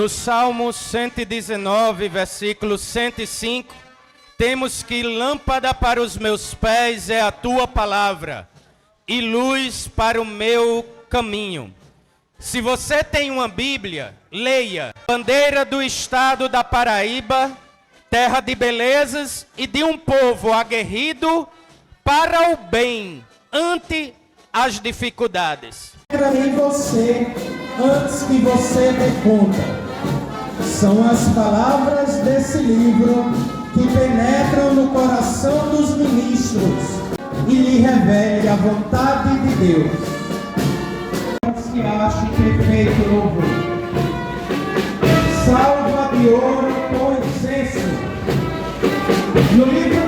No Salmo 119, versículo 105, temos que lâmpada para os meus pés é a tua palavra e luz para o meu caminho. Se você tem uma Bíblia, leia. Bandeira do estado da Paraíba, terra de belezas e de um povo aguerrido para o bem, ante as dificuldades. Em você, antes que você dê conta, são as palavras desse livro que penetram no coração dos ministros e lhe revele a vontade de Deus. Que ache perfeito louvor. Salva de ouro com incenso. No livro